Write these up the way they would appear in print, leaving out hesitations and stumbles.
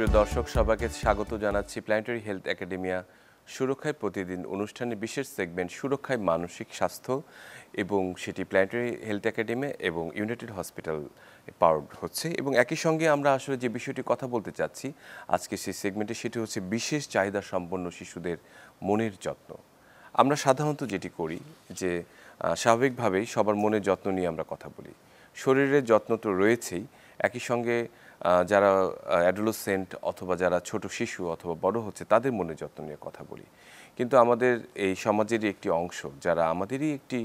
সুপ্রিয় দর্শক সবাইকে স্বাগত জানাচ্ছি প্ল্যানেটারি হেলথ একাডেমিয়া সুরক্ষায় প্রতিদিন অনুষ্ঠানে বিশেষ সেগমেন্ট সুরক্ষায় মানসিক স্বাস্থ্য এবং সেটি প্ল্যানেটারি হেলথ একাডেমি এবং ইউনাইটেড হসপিটাল পাওয়ার্ড হচ্ছে এবং একই সঙ্গে আমরা আসলে যে বিষয়টি কথা বলতে চাচ্ছি আজকে সেই সেগমেন্টে সেটি হচ্ছে বিশেষ চাহিদা সম্পন্ন শিশুদের মনের যত্ন। আমরা সাধারণত যেটি করি যে স্বাভাবিকভাবেই সবার মনের যত্ন নিয়ে আমরা কথা বলি। শরীরের যত্ন তো রয়েছেই, একই সঙ্গে যারা অ্যাডোলেসেন্ট অথবা যারা ছোট শিশু অথবা বড় হচ্ছে তাদের মনের যত্ন নিয়ে কথা বলি। কিন্তু আমাদের এই সমাজেরই একটি অংশ, যারা আমাদেরই একটি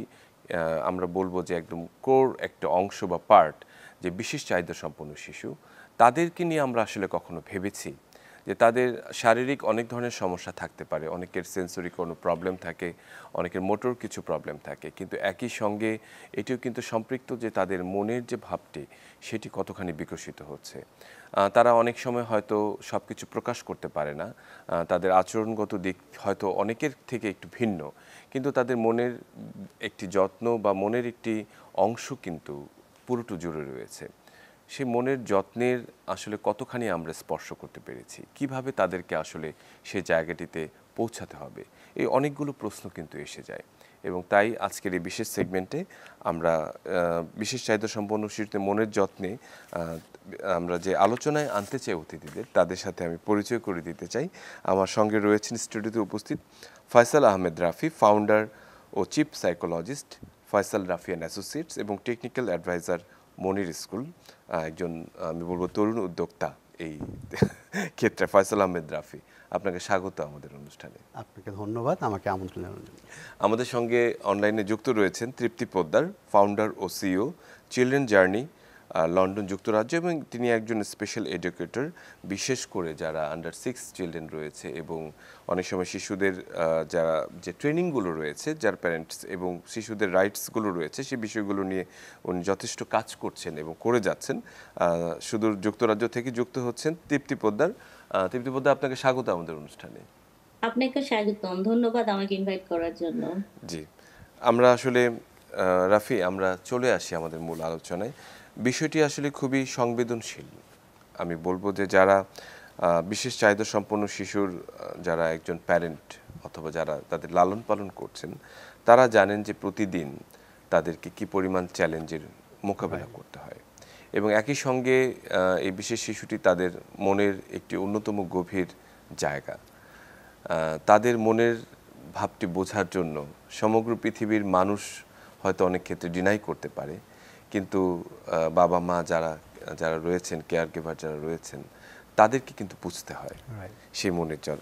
আমরা বলবো যে একদম কোর একটা অংশ বা পার্ট, যে বিশেষ চাহিদা সম্পন্ন শিশু, তাদেরকে নিয়ে আমরা আসলে কখনো ভেবেছি যে তাদের শারীরিক অনেক ধরনের সমস্যা থাকতে পারে, অনেকের সেন্সরি কোনো প্রবলেম থাকে, অনেকের মোটর কিছু প্রবলেম থাকে, কিন্তু একই সঙ্গে এটিও কিন্তু সম্পৃক্ত যে তাদের মনের যে ভাবটি সেটি কতখানি বিকশিত হচ্ছে। তারা অনেক সময় হয়তো সব কিছু প্রকাশ করতে পারে না, তাদের আচরণগত দিক হয়তো অনেকের থেকে একটু ভিন্ন, কিন্তু তাদের মনের একটি যত্ন বা মনের একটি অংশ কিন্তু পুরোটা জুড়ে রয়েছে। সেই মনের যত্নের আসলে কতখানি আমরা স্পর্শ করতে পেরেছি, কিভাবে তাদেরকে আসলে সেই জায়গাটিতে পৌঁছাতে হবে, এই অনেকগুলো প্রশ্ন কিন্তু এসে যায়। এবং তাই আজকের এই বিশেষ সেগমেন্টে আমরা বিশেষ চাহিদা সম্পন্ন শিশুদের মনের যত্নে আমরা যে আলোচনায় আনতে চাই অতিথিদের, তাদের সাথে আমি পরিচয় করে দিতে চাই। আমার সঙ্গে রয়েছেন স্টুডিওতে উপস্থিত ফয়সাল আহমেদ রাফি, ফাউন্ডার ও chief psychologist Faisal Rafi and associates এবং টেকনিক্যাল অ্যাডভাইজার মনির স্কুল, একজন আমি বলবো তরুণ উদ্যোক্তা এই ক্ষেত্রে। ফয়সাল আহমেদ রাফি, আপনাকে স্বাগত আমাদের অনুষ্ঠানে। আপনাকে ধন্যবাদ আমাকে আমন্ত্রণ জানানোর জন্য। আমাদের সঙ্গে অনলাইনে যুক্ত রয়েছেন তৃপ্তি পোদ্দার, ফাউন্ডার ও সিইও চিলড্রেন জার্নি লন্ডন যুক্তরাজ্য, এবং তিনি একজন স্পেশাল এডুকেটর, বিশেষ করে যারা আন্ডার 6 চিলড্রেন রয়েছে এবং অনেক সময় শিশুদের যারা যে ট্রেনিংগুলো রয়েছে, যার প্যারেন্টস এবং শিশুদের রাইটসগুলো রয়েছে, সেই বিষয়গুলো নিয়ে উনি যথেষ্ট কাজ করছেন এবং করে যাচ্ছেন। সুদূর যুক্তরাজ্য থেকে যুক্ত হচ্ছেন তৃপ্তি পোদ্দার। তৃপ্তি পোদ্দার, আপনাকে স্বাগত আমাদের অনুষ্ঠানে। আপনাকে স্বাগতম, ধন্যবাদ আমাকে ইনভাইট করার জন্য। জি, আমরা আসলে রাফি, আমরা চলে আসি আমাদের মূল আলোচনায়। বিষয়টি আসলে খুবই সংবেদনশীল। আমি বলবো যে যারা বিশেষ চাহিদা সম্পন্ন শিশুর যারা একজন প্যারেন্ট অথবা যারা তাদের লালন পালন করছেন, তারা জানেন যে প্রতিদিন তাদেরকে কি পরিমাণ চ্যালেঞ্জের মোকাবেলা করতে হয়, এবং একই সঙ্গে এই বিশেষ শিশুটি তাদের মনের একটি অন্যতম গভীর জায়গা। তাদের মনের ভাবটি বোঝার জন্য সমগ্র পৃথিবীর মানুষ হয়তো অনেক ক্ষেত্রে ডিনাই করতে পারে, কিন্তু বাবা মা যারা যারা রয়েছেন, কেয়ার গিভার যারা রয়েছেন, তাদেরকে কিন্তু বুঝতে হয়, সেই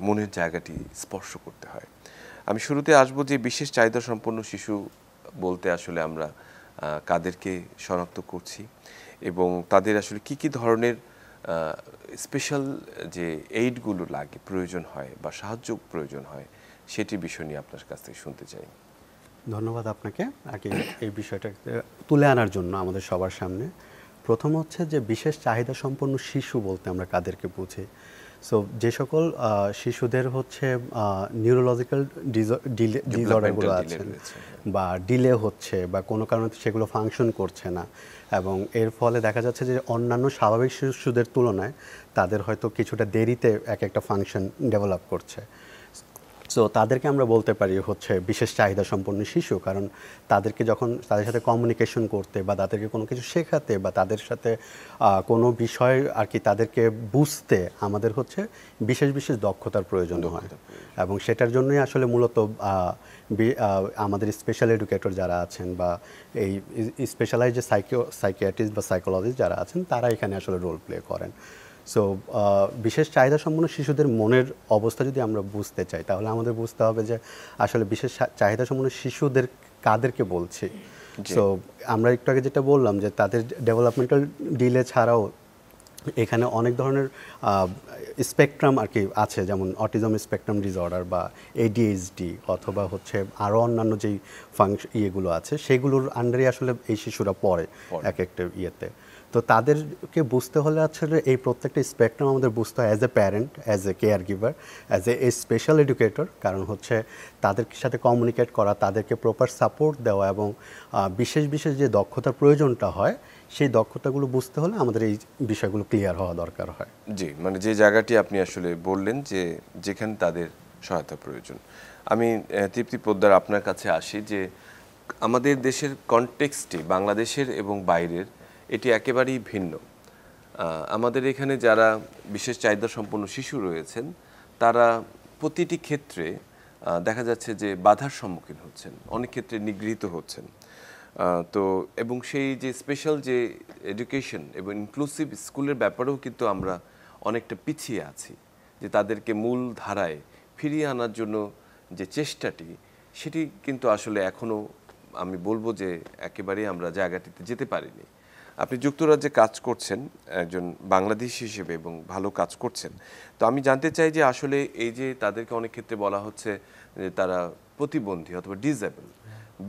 মনের জায়গাটি স্পর্শ করতে হয়। আমি শুরুতে আসবো যে বিশেষ চাহিদা সম্পন্ন শিশু বলতে আসলে আমরা কাদেরকে শনাক্ত করছি এবং তাদের আসলে কি কি ধরনের স্পেশাল যে এইডগুলো লাগে, প্রয়োজন হয় বা সাহায্য প্রয়োজন হয়, সেটি বিষয় নিয়ে আপনার কাছ থেকে শুনতে চাই। ধন্যবাদ আপনাকে আগে এই বিষয়টা তুলে আনার জন্য আমাদের সবার সামনে। প্রথম হচ্ছে যে বিশেষ চাহিদা সম্পন্ন শিশু বলতে আমরা কাদেরকে বুঝি। সো যে সকল শিশুদের হচ্ছে নিউরোলজিক্যাল ডিসঅর্ডারগুলো আছে বা ডিলে হচ্ছে বা কোনো কারণে সেগুলো ফাংশন করছে না, এবং এর ফলে দেখা যাচ্ছে যে অন্যান্য স্বাভাবিক শিশুদের তুলনায় তাদের হয়তো কিছুটা দেরিতে এক একটা ফাংশন ডেভেলপ করছে। সো তাদেরকে আমরা বলতে পারি হচ্ছে বিশেষ চাহিদা সম্পন্ন শিশু, কারণ তাদেরকে যখন তাদের সাথে কমিউনিকেশন করতে বা তাদেরকে কোনো কিছু শেখাতে বা তাদের সাথে কোনো বিষয় আর কি তাদেরকে বুঝতে আমাদের হচ্ছে বিশেষ বিশেষ দক্ষতার প্রয়োজন হয়, এবং সেটার জন্যই আসলে মূলত আমাদের স্পেশাল এডুকেটর যারা আছেন বা এই স্পেশালাইজ যে সাইকিয়াট্রিস্ট বা সাইকোলজিস্ট যারা আছেন, তারা এখানে আসলে রোল প্লে করেন। সো বিশেষ চাহিদা সম্পন্ন শিশুদের মনের অবস্থা যদি আমরা বুঝতে চাই, তাহলে আমাদের বুঝতে হবে যে আসলে বিশেষ চাহিদা সম্পন্ন শিশুদের কাদেরকে বলছি। সো আমরা একটু আগে যেটা বললাম যে তাদের ডেভেলপমেন্টাল ডিলে ছাড়াও এখানে অনেক ধরনের স্পেকট্রাম আর কি আছে, যেমন অটিজম স্পেকট্রাম ডিসঅর্ডার বা এডিএইচডি অথবা হচ্ছে আরও অন্যান্য যেই ইয়েগুলো আছে, সেগুলোর আন্ডারে আসলে এই শিশুরা পড়ে এক একটা ইয়েতে। তো তাদেরকে বুঝতে হলে আসলে এই প্রত্যেকটা স্পেকট্রাম আমাদের বুঝতে হয় as a parent, as a care giver, as a special educator, কারণ হচ্ছে তাদের সাথে কমিউনিকেট করা, তাদেরকে প্রপার সাপোর্ট দেওয়া এবং বিশেষ বিশেষ যে দক্ষতার প্রয়োজনটা হয় সেই দক্ষতাগুলো বুঝতে হলে আমাদের এই বিষয়গুলো ক্লিয়ার হওয়া দরকার হয়। জি, মানে যে জায়গাটি আপনি আসলে বললেন যে যেখানে তাদের সহায়তা প্রয়োজন। আমি তৃপ্তি পোদ্দার আপনার কাছে আসি যে আমাদের দেশের কনটেক্সটে বাংলাদেশের এবং বাইরের এটি একেবারেই ভিন্ন। আমাদের এখানে যারা বিশেষ চাহিদা সম্পন্ন শিশু রয়েছেন তারা প্রতিটি ক্ষেত্রে দেখা যাচ্ছে যে বাধার সম্মুখীন হচ্ছেন, অনেক ক্ষেত্রে নিগৃহীত হচ্ছেন। তো এবং সেই যে স্পেশাল যে এডুকেশন এবং ইনক্লুসিভ স্কুলের ব্যাপারেও কিন্তু আমরা অনেকটা পিছিয়ে আছি, যে তাদেরকে মূল ধারায় ফিরিয়ে আনার জন্য যে চেষ্টাটি সেটি কিন্তু আসলে এখনও আমি বলবো যে একেবারেই আমরা জায়গাটিতে যেতে পারিনি। আপনি যুক্তরাজ্যে কাজ করছেন একজন বাংলাদেশি হিসেবে এবং ভালো কাজ করছেন। তো আমি জানতে চাই যে আসলে এই যে তাদেরকে অনেক ক্ষেত্রে বলা হচ্ছে যে তারা প্রতিবন্ধী অথবা ডিসেবল,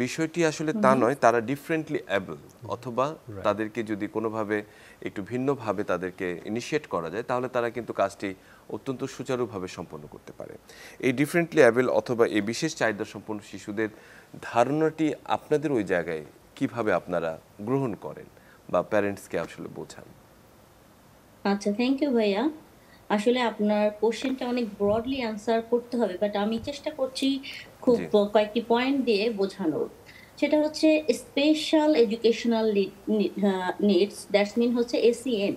বিষয়টি আসলে তা নয়, তারা ডিফারেন্টলি অ্যাবল, অথবা তাদেরকে যদি কোনোভাবে একটু ভিন্নভাবে তাদেরকে ইনিশিয়েট করা যায় তাহলে তারা কিন্তু কাজটি অত্যন্ত সুচারুভাবে সম্পন্ন করতে পারে। এই ডিফারেন্টলি অ্যাবল অথবা এই বিশেষ চাহিদা সম্পন্ন শিশুদের ধারণাটি আপনাদের ওই জায়গায় কিভাবে আপনারা গ্রহণ করেন বা প্যারেন্টসকে আসলে বোঝান? আচ্ছা, থ্যাংক ইউ ভাইয়া। আসলে আপনার কোশ্চেনটা অনেক ব্রডলি অ্যান্সার করতে হবে, বাট আমি চেষ্টা করছি খুব জি, কয়েকটি পয়েন্ট দিয়ে বোঝানোর। সেটা হচ্ছে special educational needs, that's mean হচ্ছে এসিএন।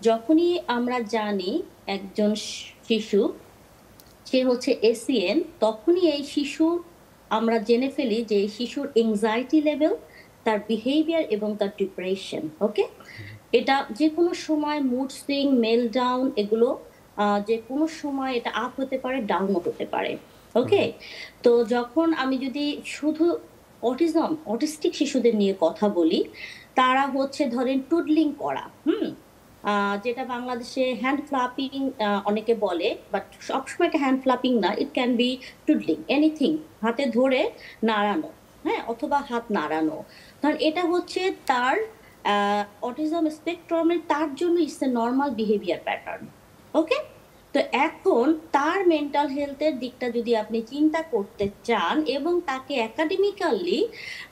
যখনই আমরা জানি একজন শিশু সে হচ্ছে এসিএন, তখনই এই শিশুর আমরা জেনে ফেলি যে এই শিশুর এংজাইটি লেভেল, তার বিহেভিয়ার এবং তার ডিপ্রেশন, ওকে? এটা যে কোনো সময় মুড সুইং, মেলডাউন, এগুলো যে কোনো সময় এটা আপ হতে পারে, ডাউনও হতে পারে, ওকে? তো যখন আমি যদি শুধু অটিস্টিক শিশুদের নিয়ে কথা বলি, তারা হচ্ছে ধরেন টুডলিং করা, যেটা বাংলাদেশে হ্যান্ড ফ্লাপিং অনেকে বলে, বাট সবসময় এটা হ্যান্ড ফ্লাপিং না, ইট ক্যান বি টুডলিং, এনিথিং, হাতে ধরে নাড়ানো, হ্যাঁ, অথবা হাত নাড়ানো। কারণ এটা হচ্ছে তার অটিজম স্পেকট্রামের, তার জন্য it's a normal behaviour pattern, okay? তো এখন তার মেন্টাল হেলথের দিকটা যদি আপনি চিন্তা করতে চান এবং তাকে একাডেমিক্যালি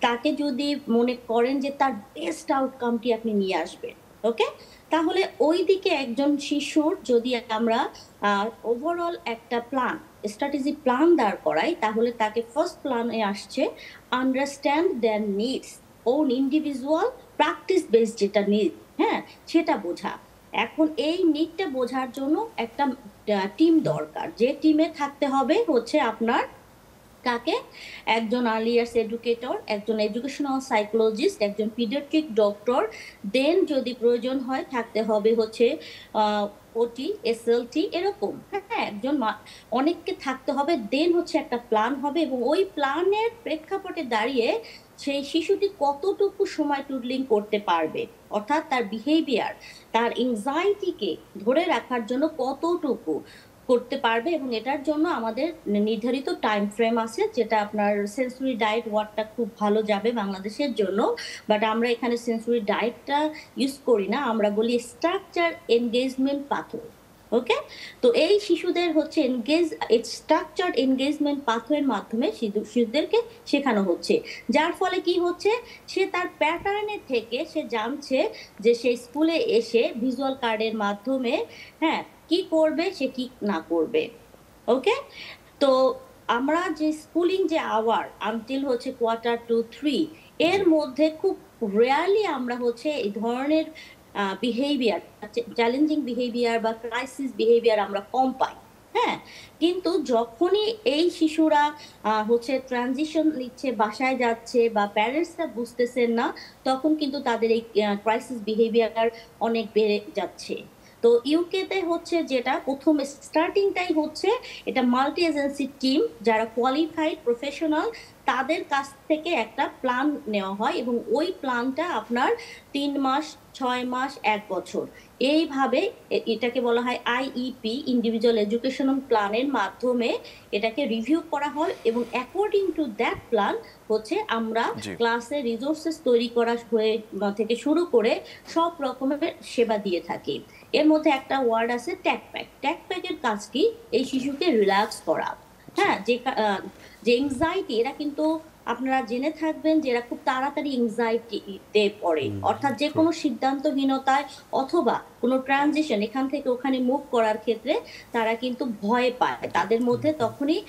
তাকে যদি মনে করেন যে তার বেস্ট আউটকামটি আপনি নিয়ে আসবেন, ওকে, তাহলে ওই দিকে একজন শিশুর যদি আমরা ওভারঅল একটা প্ল্যান, স্ট্র্যাটেজি প্ল্যান দাঁড় করাই, তাহলে তাকে ফার্স্ট প্ল্যানে আসছে understand their needs, own individual practice based যেটা নিড, হ্যাঁ, সেটা বোঝা। এখন এই নিডটা বোঝার জন্য একটা টিম দরকার, যে টিমে থাকতে হবে হচ্ছে আপনার কাকে, একজন আর্লি ইয়ার্স এডুকেটর, একজন এডুকেশনাল সাইকোলজিস্ট, একজন পিডিয়াট্রিক ডক্টর, দেন যদি প্রয়োজন হয় থাকতে হবে হচ্ছে ওটি, এসএলটি, এরকম, হ্যাঁ, একজন অনেককে থাকতে হবে। দেন হচ্ছে একটা প্ল্যান হবে এবং ওই প্ল্যানের প্রেক্ষাপটে দাঁড়িয়ে সেই শিশুটি কতটুকু সময় টুডলিং করতে পারবে, অর্থাৎ তার বিহেভিয়ার, তার এংজাইটিকে ধরে রাখার জন্য কতটুকু করতে পারবে, এবং এটার জন্য আমাদের নির্ধারিত টাইম ফ্রেম আছে, যেটা আপনার সেন্সরি ডায়েট ওয়ার্ডটা খুব ভালো যাবে বাংলাদেশের জন্য, বাট আমরা এখানে সেন্সরি ডায়েটটা ইউজ করি না, আমরা বলি স্ট্রাকচার এনগেজমেন্ট পাথওয়ে, ওকে? তো এই শিশুদের হচ্ছে স্ট্রাকচার্ড এনগেজমেন্ট পাথওয়ের মাধ্যমে শিশুদেরকে শেখানো হচ্ছে, যার ফলে কি হচ্ছে, সে তার প্যাটার্নে থেকে সে জানছে যে সে স্কুলে এসে ভিজুয়াল কার্ডের মাধ্যমে, হ্যাঁ, কি করবে, সে কি না করবে, ওকে? তো আমরা যে স্কুলিং যে আওয়ার আনটিল হচ্ছে Q2-3, এর জি, মধ্যে খুব রেয়ারলি আমরা হচ্ছে এই ধরনের বিহেভিয়ার, চ্যালেঞ্জিং বিহেভিয়ার বা ক্রাইসিস বিহেভিয়ার আমরা কম পাই, হ্যাঁ। কিন্তু যখনই এই শিশুরা হচ্ছে ট্রানজিশন নিচ্ছে, বাসায় যাচ্ছে বা প্যারেন্টসরা বুঝতেছেন না, তখন কিন্তু তাদের এই ক্রাইসিস বিহেভিয়ার অনেক বেড়ে যাচ্ছে। তো ইউকেতে হচ্ছে যেটা প্রথম স্টার্টিংটাই হচ্ছে এটা মাল্টি এজেন্সি টিম, যারা কোয়ালিফাইড প্রফেশনাল, তাদের কাছ থেকে একটা প্ল্যান নেওয়া হয় এবং ওই প্ল্যানটা আপনার 3 মাস, 6 মাস, 1 বছর, এইভাবে এটাকে বলা হয় আইইপি, ইন্ডিভিজুয়াল এডুকেশনাল প্ল্যানের মাধ্যমে এটাকে রিভিউ করা হয় এবং অ্যাকর্ডিং টু দ্যাট প্ল্যান হচ্ছে আমরা জি, ক্লাসে রিসোর্সেস তৈরি করা হয়ে থেকে শুরু করে সব রকমের সেবা দিয়ে থাকি। এর মধ্যে একটা ওয়ার্ড আছে ট্যাকপ্যাক। ট্যাকপ্যাকের কাজ কি, এই শিশুকে রিল্যাক্স করা, জি, হ্যাঁ, যে যে এংজাইটি, এরা কিন্তু আপনারা জেনে থাকবেন যে এরা খুব তাড়াতাড়ি এংজাইটিতে পড়ে, অর্থাৎ যে কোনো সিদ্ধান্তহীনতায় অথবা কোনো ট্রানজিশন এখান থেকে ওখানে মুভ করার ক্ষেত্রে তারা কিন্তু ভয় পায়। তাদের মধ্যে তখনই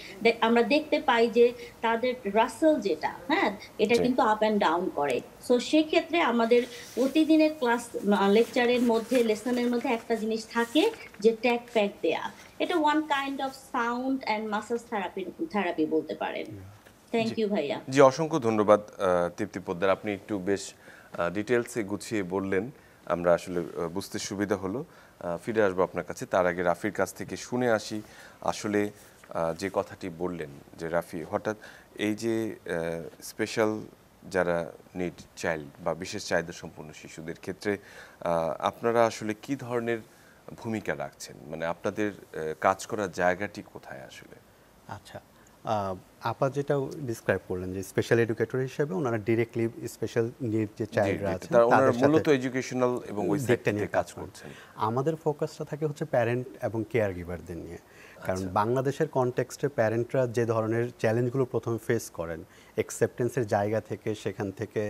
আমরা দেখতে পাই যে তাদের রাসেল যেটা, হ্যাঁ, এটা কিন্তু আপ অ্যান্ড ডাউন করে। সো সেক্ষেত্রে আমাদের প্রতিদিনের ক্লাস লেকচারের মধ্যে, লেসনের মধ্যে একটা জিনিস থাকে যে ট্যাগ প্যাক দেয়া। এটা one kind of sound and massage therapy বলতে পারেন। থ্যাংক ইউ ভাইয়া। জি, অসংখ্য ধন্যবাদ তৃপ্তি পোদ্দার, আপনি একটু বেশ ডিটেলসে গুছিয়ে বললেন, আমরা আসলে বুঝতে সুবিধা হলো। ফিরে আসবো আপনার কাছে, তার আগে রাফির কাছ থেকে শুনে আসি আসলে যে কথাটি বললেন যে রাফি হঠাৎ এই যে স্পেশাল যারা নিড চাইল্ড বা বিশেষ চাহিদা সম্পন্ন শিশুদের ক্ষেত্রে আপনারা আসলে কি ধরনের ভূমিকা রাখছেন, মানে আপনাদের কাজ করার জায়গাটি কোথায় আসলে? আচ্ছা, আপা যেটা ডিসক্রাইব করলেন যে স্পেশাল এডুকেটর হিসেবে ওনারা ডিরেক্টলি স্পেশাল নিড যে চাইল্ডরা আছে তাদের মূলত এডুকেশনাল এবং ওই দিকটা নিয়ে কাজ করছেন। আমাদের ফোকাসটা থাকে হচ্ছে প্যারেন্ট এবং কেয়ার গিভারদের নিয়ে। কারণ বাংলাদেশের কনটেক্সটে প্যারেন্টরা যে ধরনের চ্যালেঞ্জগুলো প্রথমে ফেস করেন, অ্যাকসেপ্টেন্সের জায়গা থেকে, সেখান থেকে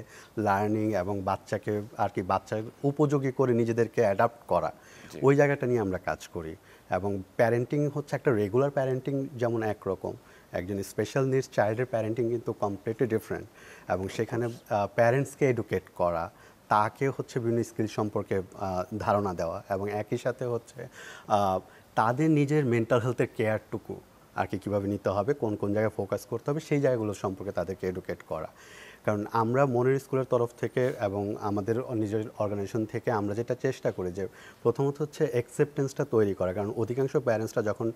লার্নিং এবং বাচ্চাকে আর কি বাচ্চা উপযোগী করে নিজেদেরকে অ্যাডাপ্ট করা, ওই জায়গাটা নিয়ে আমরা কাজ করি। এবং প্যারেন্টিং হচ্ছে একটা রেগুলার প্যারেন্টিং যেমন একরকম, একজন স্পেশাল নিডস চাইল্ডের প্যারেন্টিং কিন্তু কমপ্লিটলি ডিফারেন্ট। এবং সেখানে প্যারেন্টসকে এডুকেট করা, তাকে হচ্ছে বিভিন্ন স্কিল সম্পর্কে ধারণা দেওয়া, এবং একই সাথে হচ্ছে তাদের নিজের মেন্টাল হেলথের কেয়ারটুকু আর কি কীভাবে নিতে হবে, কোন কোন জায়গায় ফোকাস করতে হবে, সেই জায়গাগুলো সম্পর্কে তাদেরকে এডুকেট করা। কারণ আমরা মনের স্কুলের তরফ থেকে এবং আমাদের নিজের অর্গানাইজেশন থেকে আমরা যেটা চেষ্টা করি যে প্রথমত হচ্ছে অ্যাকসেপ্টেন্সটা তৈরি করা। কারণ অধিকাংশ প্যারেন্টসরা যখন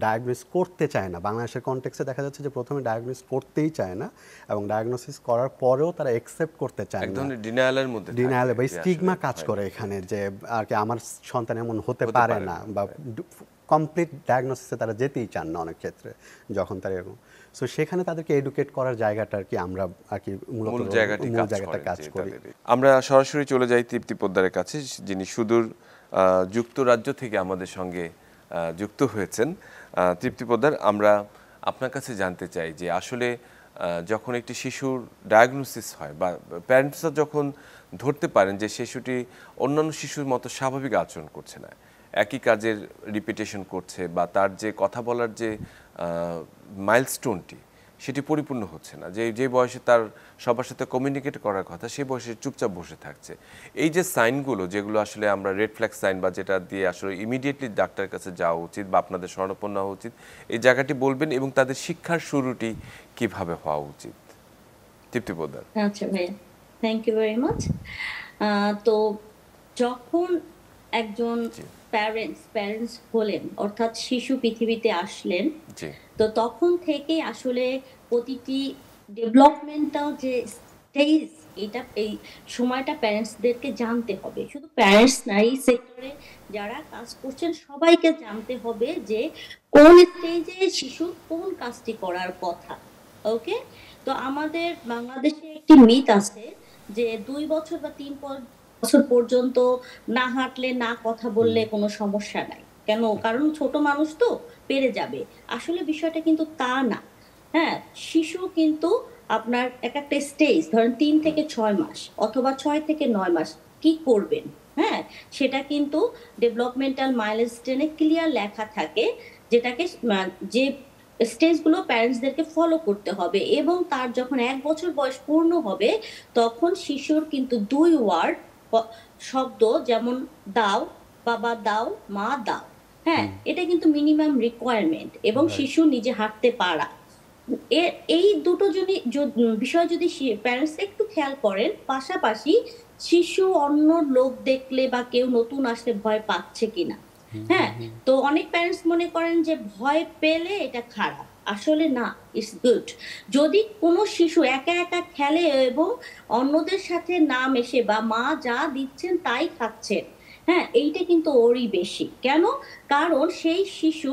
ডায়াগনোস করতে চায় না, বাংলাদেশের কনটেক্সটে দেখা যাচ্ছে যে প্রথমে ডায়াগনোস করতেই চায় না, এবং ডায়াগনোসিস করার পরেও তারা অ্যাকসেপ্ট করতে চায় না, একদম ডিনায়ালের মধ্যে, ডিনায়াল বা স্টিগমা কাজ করে এখানে, যে আর কি আমার সন্তান এমন হতে পারে না, বা কমপ্লিট ডায়াগনোসিসে তারা যেতেই চান না অনেক ক্ষেত্রে যখন তারা এরকম। সো সেখানে তাদেরকে এডুকেট করার জায়গাটা আর কি আমরা আর কি মূল জায়গাটা কাজ করি। আমরা সরাসরি চলে যাই তৃপ্তি পোদ্দারের কাছে, যিনি সুদূর যুক্তরাজ্য থেকে আমাদের সঙ্গে যুক্ত হয়েছেন। তৃপ্তি পোদ্দার, আমরা আপনার কাছে জানতে চাই যে আসলে যখন একটি শিশুর ডায়াগনোসিস হয় বা প্যারেন্টসরা যখন ধরতে পারেন যে শিশুটি অন্যান্য শিশুর মতো স্বাভাবিক আচরণ করছে না, একই কাজের রিপিটেশন করছে, বা তার যে কথা বলার যে মাইলস্টোনটি সেটি পরিপূর্ণ হচ্ছে না, যে বয়সে তার সবার সাথে কমিউনিকেট করার কথা সেই বয়সে চুপচাপ বসে থাকছে, এই যে সাইনগুলো যেগুলো আসলে আমরা রেড ফ্ল্যাগ সাইন বা যেটা দিয়ে আসলে ইমিডিয়েটলি ডাক্তারের কাছে যাওয়া উচিত বা আপনাদের শরণাপন্ন হওয়া উচিত, এই জায়গাটি বলবেন এবং তাদের শিক্ষার শুরুটি কিভাবে হওয়া উচিত? তৃপ্তি পোদ্দার। আচ্ছা ভাইয়া, থ্যাংক ইউ ভেরি মাচ। তো যখন একজন প্যারেন্টস হলেন, অর্থাৎ শিশু পৃথিবীতে আসলেন, তো তখন থেকেই আসলে প্রতিটি ডেভেলপমেন্টাল যে স্টেজ, এটা এই সময়টা প্যারেন্টসদেরকে জানতে হবে। শুধু প্যারেন্টস না, এই সেক্টরে যারা কাজ করছেন সবাইকে জানতে হবে যে কোন স্টেজে শিশু কোন কাজটি করার কথা। ওকে, তো আমাদের বাংলাদেশে একটি মিথ আছে যে 2 বছর বা 3 বছর পর্যন্ত না হাঁটলে, না কথা বললে কোনো সমস্যা নাই। কেন? কারণ ছোট মানুষ তো পেরে যাবে। আসলে বিষয়টা কিন্তু তা না। হ্যাঁ, শিশু কিন্তু আপনার একটা স্টেজ, ধরেন 3 থেকে 6 মাস অথবা 6 থেকে 9 মাস কি করবেন, হ্যাঁ, সেটা কিন্তু ডেভেলপমেন্টাল মাইলস্টোনে ক্লিয়ার লেখা থাকে, যেটাকে যে স্টেজগুলো প্যারেন্টসদেরকে ফলো করতে হবে। এবং তার যখন 1 বছর বয়স পূর্ণ হবে, তখন শিশুর কিন্তু 2 ওয়ার্ড শব্দ, যেমন দাও, বাবা দাও, মা দাও, হ্যাঁ, এটা কিন্তু মিনিমাম রিকোয়ারমেন্ট, এবং শিশু নিজে হাঁটতে পারা। এই দুটো বিষয় যদি প্যারেন্টস একটু খেয়াল করেন, পাশাপাশি শিশু অন্য লোক দেখলে বা কেউ নতুন আসলে ভয় পাচ্ছে কিনা। হ্যাঁ, তো অনেক প্যারেন্টস মনে করেন যে ভয় পেলে এটা খারাপ, আসলে না, ইটস গুড। যদি কোনো শিশু একা একা খেলে এবং অন্যদের সাথে না মেশে, বা মা যা দিচ্ছেন তাই খাচ্ছেন, হ্যাঁ, এইটা কিন্তু ওরই বেশি। কেন? কারণ সেই শিশু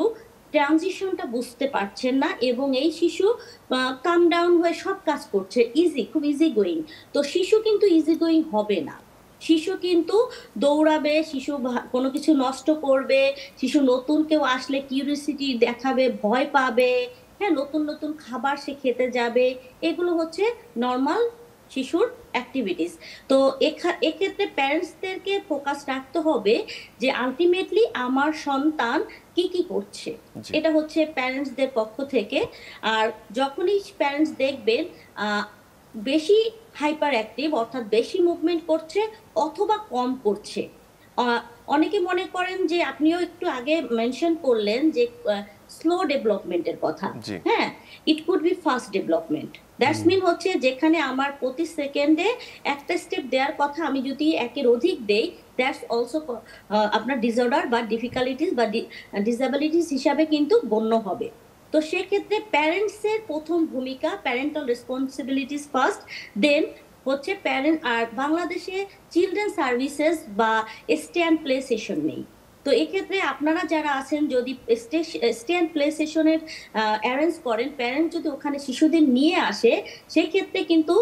ট্রানজিশনটা বুঝতে পারছেন না, এবং এই শিশু কাম ডাউন হয়ে সব কাজ করছে, খুব ইজি গোয়িং। তো শিশু কিন্তু ইজি গোয়িং হবে না। শিশু কিন্তু দৌড়াবে, শিশু কোনো কিছু নষ্ট করবে, শিশু নতুন কেউ আসলে কিউরিওসিটি দেখাবে, ভয় পাবে, হ্যাঁ, নতুন নতুন খাবার সে খেতে যাবে, এগুলো হচ্ছে নর্মাল শিশুর অ্যাক্টিভিটিস। তো এক্ষেত্রে প্যারেন্টসদেরকে ফোকাস রাখতে হবে যে আলটিমেটলি আমার সন্তান কি কি করছে, জি। এটা হচ্ছে প্যারেন্টসদের পক্ষ থেকে। আর যখনই প্যারেন্টস দেখবেন বেশি হাইপার অ্যাক্টিভ, অর্থাৎ বেশি মুভমেন্ট করছে অথবা কম করছে, অনেকে মনে করেন যে আপনিও একটু আগে মেনশন করলেন যে স্লো ডেভেলপমেন্টের কথা। জি। হ্যাঁ, it could be fast development. That's mean হচ্ছে যেখানে আমার প্রতি সেকেন্ডে একটা স্টেপ দেওয়ার কথা আমি যদি একের অধিক দেই, দ্যাটস অলসো আপনার ডিসঅর্ডার বা ডিফিকাল্টিস বা ডিসএবিলিটিস হিসাবে কিন্তু গণ্য হবে। তো সেক্ষেত্রে প্যারেন্টসের প্রথম ভূমিকা, প্যারেন্টাল রেসপন্সিবিলিটিস ফার্স্ট, দেন হচ্ছে প্যারেন্ট। আর বাংলাদেশে চিলড্রেন সার্ভিসেস বা স্টে অ্যান্ড প্লে সেশন নেই। তো এক্ষেত্রে আপনারা যারা আছেন যদি স্টে অ্যান্ড প্লে সেশনের অ্যারেঞ্জ করেন, প্যারেন্ট যদি ওখানে শিশুদের নিয়ে আসে, সেক্ষেত্রে কিন্তু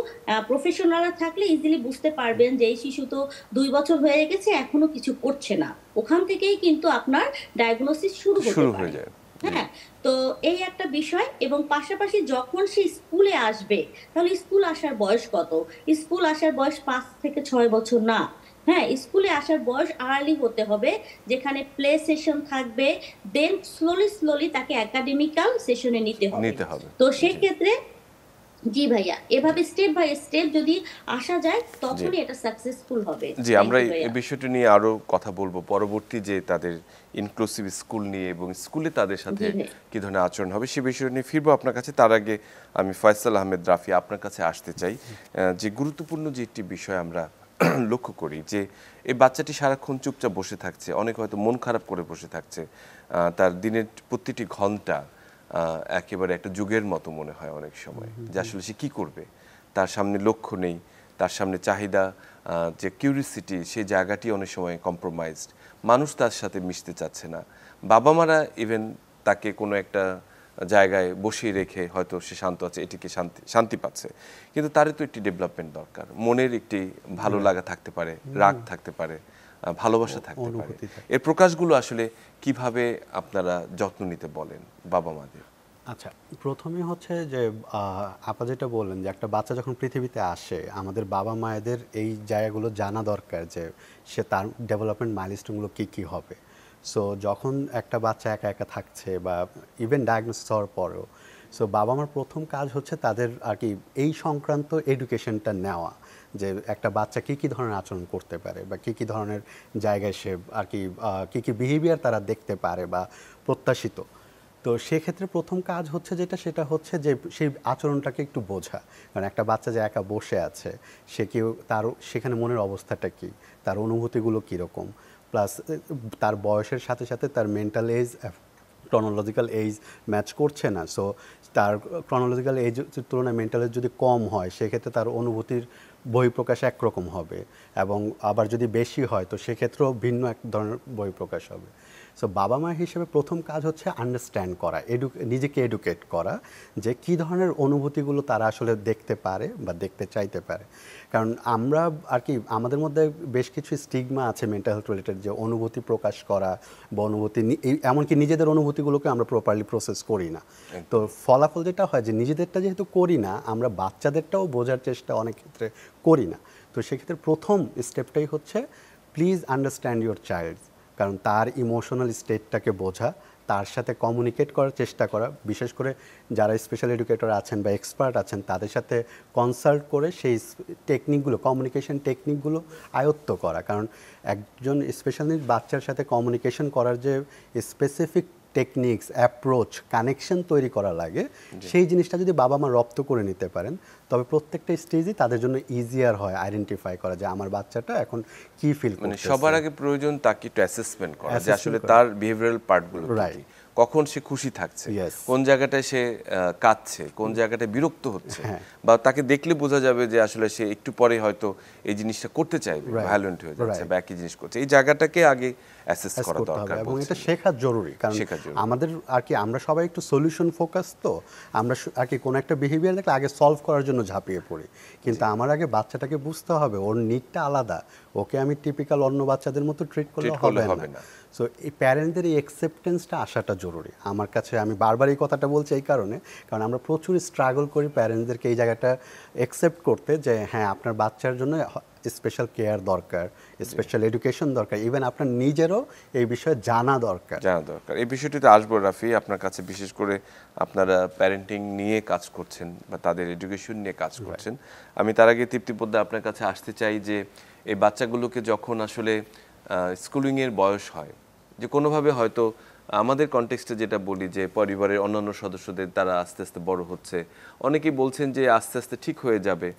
প্রফেশনালরা থাকলে ইজিলি বুঝতে পারবেন যে এই শিশু তো 2 বছর হয়ে গেছে, এখনো কিছু করছে না। ওখান থেকেই কিন্তু আপনার ডায়াগনোসিস শুরু হতে শুরু পারে। হয়ে যায়। হ্যাঁ, তো এই একটা বিষয়। এবং পাশাপাশি যখন সে স্কুলে আসবে, তাহলে স্কুল আসার বয়স কত? স্কুল আসার বয়স 5 থেকে 6 বছর না। হ্যাঁ, স্কুলে আসার বয়স আর্লি হতে হবে, যেখানে প্লে সেশন থাকবে, দেন স্লোলি তাকে একাডেমিক্যাল সেশনে নিতে হবে। নিতে হবে। তো জি। সেক্ষেত্রে জি ভাইয়া, এভাবে স্টেপ বাই স্টেপ যদি আসা যায়, তখনই এটা সাকসেসফুল হবে। জি, থ্যাংক আমরা ইউ এই ভাইয়া। বিষয়টি নিয়ে আরো কথা বলবো পরবর্তী, যে তাদের ইনক্লুসিভ স্কুল নিয়ে এবং স্কুলে তাদের সাথে জি ভাই। কি ধরনের আচরণ হবে সে বিষয় নিয়ে ফিরবো আপনার কাছে। তার আগে আমি ফয়সাল আহমেদ রাফি আপনার কাছে আসতে চাই। যে গুরুত্বপূর্ণ যে একটি বিষয় আমরা লক্ষ্য করি যে এই বাচ্চাটি সারাক্ষণ চুপচাপ বসে থাকছে, অনেক হয়তো মন খারাপ করে বসে থাকছে, তার দিনের প্রতিটি ঘন্টা একেবারে একটা যুগের মতো মনে হয় অনেক সময়, যে আসলে সে কী করবে, তার সামনে লক্ষ্য নেই, তার সামনে চাহিদা, যে কিউরিসিটি, সেই জায়গাটি অনেক সময় কম্প্রোমাইজড, মানুষ তার সাথে মিশতে চাচ্ছে না, বাবা মারা ইভেন তাকে কোনো একটা জায়গায় বসিয়ে রেখে হয়তো সে শান্ত আছে, এটিকে শান্তি পাচ্ছে, কিন্তু তারই তো একটি ডেভেলপমেন্ট দরকার, মনের একটি ভালো লাগা থাকতে পারে, রাগ থাকতে পারে, ভালোবাসা থাকতে পারে। এর প্রকাশগুলো আসলে কিভাবে আপনারা যত্ন নিতে বলেন বাবা মাদের? আচ্ছা, প্রথমে হচ্ছে যে আপা যেটা বললেন যে একটা বাচ্চা যখন পৃথিবীতে আসে, আমাদের বাবা মায়েদের এই জায়গাগুলো জানা দরকার যে সে তার ডেভেলপমেন্ট মাইলস্টোনগুলো কী কী হবে। সো যখন একটা বাচ্চা একা একা থাকছে বা ইভেন ডায়াগনোসিস হওয়ার পরেও, সো বাবা মার প্রথম কাজ হচ্ছে তাদের আর কি এই সংক্রান্ত এডুকেশনটা নেওয়া, যে একটা বাচ্চা কী কী ধরনের আচরণ করতে পারে বা কী কী ধরনের জায়গায় সে আর কি কী কী বিহেভিয়ার তারা দেখতে পারে বা প্রত্যাশিত। তো সেক্ষেত্রে প্রথম কাজ হচ্ছে যেটা, সেটা হচ্ছে যে সেই আচরণটাকে একটু বোঝা। কারণ একটা বাচ্চা যে একা বসে আছে, সে কেউ তার সেখানে মনের অবস্থাটা কী, তার অনুভূতিগুলো কীরকম, প্লাস তার বয়সের সাথে সাথে তার mental age, chronological age match করছে না। সো তার ক্রনোলজিক্যাল এজ তুলনায় মেন্টাল এজ যদি কম হয়, সেক্ষেত্রে তার অনুভূতির বহিঃপ্রকাশ একরকম হবে, এবং আবার যদি বেশি হয় তো সেক্ষেত্রেও ভিন্ন এক ধরনের বহিঃপ্রকাশ হবে। সো বাবা মা হিসেবে প্রথম কাজ হচ্ছে আন্ডারস্ট্যান্ড করা, নিজেকে এডুকেট করা, যে কী ধরনের অনুভূতিগুলো তারা আসলে দেখতে পারে বা দেখতে চাইতে পারে। কারণ আমরা আর কি আমাদের মধ্যে বেশ কিছু স্টিগমা আছে মেন্টাল হেলথ রিলেটেড, যে অনুভূতি প্রকাশ করা বা অনুভূতি, এমনকি নিজেদের অনুভূতিগুলোকে আমরা প্রপারলি প্রসেস করি না। তো ফলাফল যেটা হয় যে নিজেদেরটা যেহেতু করি না, আমরা বাচ্চাদেরটাও বোঝার চেষ্টা অনেক ক্ষেত্রে করি না। তো সেক্ষেত্রে প্রথম স্টেপটাই হচ্ছে প্লিজ আন্ডারস্ট্যান্ড ইউর চাইল্ড, কারণ তার ইমোশনাল স্টেটটাকে বোঝা, তার সাথে কমিউনিকেট করার চেষ্টা করা, বিশেষ করে যারা স্পেশাল এডুকেটর আছেন বা এক্সপার্ট আছেন তাদের সাথে কনসাল্ট করে সেই টেকনিকগুলো, কমিউনিকেশন টেকনিকগুলো আয়ত্ত করা। কারণ একজন স্পেশাল নিড বাচ্চার সাথে কমিউনিকেশন করার যে স্পেসিফিক টেকনিক্স, অ্যাপ্রোচ, কানেকশন তৈরি করা লাগে, সেই জিনিসটা যদি বাবা মা রপ্ত করে নিতে পারেন, তবে প্রত্যেকটা স্টেজই তাদের জন্য ইজিয়ার হয় আইডেন্টিফাই করা যে আমার বাচ্চাটা এখন কি ফিল করছে। মানে সবার আগে প্রয়োজন তাকে একটু অ্যাসেসমেন্ট করা, যে আসলে তার বিহেভিয়ারাল পার্টগুলো কি, কখন সে খুশি থাকছে, কোন জায়গাটায় সে কাঁদছে, কোন জায়গাটায় বিরক্ত হচ্ছে, বা তাকে দেখলে বোঝা যাবে যে আসলে সে একটু পরে হয়তো এই জিনিসটা করতে চাইবে, ভায়োলেন্ট হয়ে যাচ্ছে বা একই জিনিস করছে, এই জায়গাটাকে আগে অ্যাসেস করা দরকার এবং এটা শেখা জরুরি। কারণ আমাদের আর কি আমরা সবাই একটু সলিউশন ফোকাস, তো আমরা আর কি কোনো একটা বিহেভিয়ার দেখলে আগে সলভ করার জন্য ঝাঁপিয়ে পড়ি, কিন্তু আমার আগে বাচ্চাটাকে বুঝতে হবে ওর নিডটা আলাদা, ওকে আমি টিপিক্যাল অন্য বাচ্চাদের মতো ট্রিট করলে হবে না। সো এই প্যারেন্টদের এই অ্যাকসেপ্টেন্সটা আসাটা জরুরি। আমার কাছে আমি বারবার এই কথাটা বলছি এই কারণে, কারণ আমরা প্রচুর স্ট্রাগল করি প্যারেন্টসদেরকে এই জায়গাটা অ্যাকসেপ্ট করতে যে হ্যাঁ আপনার বাচ্চার জন্য স্পেশাল কেয়ার দরকার, স্পেশাল এডুকেশন দরকার, ইভেন আপনার নিজেরও এই বিষয়ে জানা দরকার। এই বিষয়টিতে আসবো রাফি, আপনার কাছে বিশেষ করে আপনারা প্যারেন্টিং নিয়ে কাজ করছেন বা তাদের এডুকেশন নিয়ে কাজ করছেন। আমি তার আগে তৃপ্তিপদ্দা আপনার কাছে আসতে চাই যে এই বাচ্চাগুলোকে যখন আসলে স্কুলিংয়ের বয়স হয়, যে কোনোভাবে হয়তো আমাদের কনটেক্সটে যেটা বলি যে পরিবারের অন্যান্য সদস্যদের তারা আস্তে আস্তে বড় হচ্ছে, অনেকেই বলছেন যে আস্তে আস্তে ঠিক হয়ে যাবে,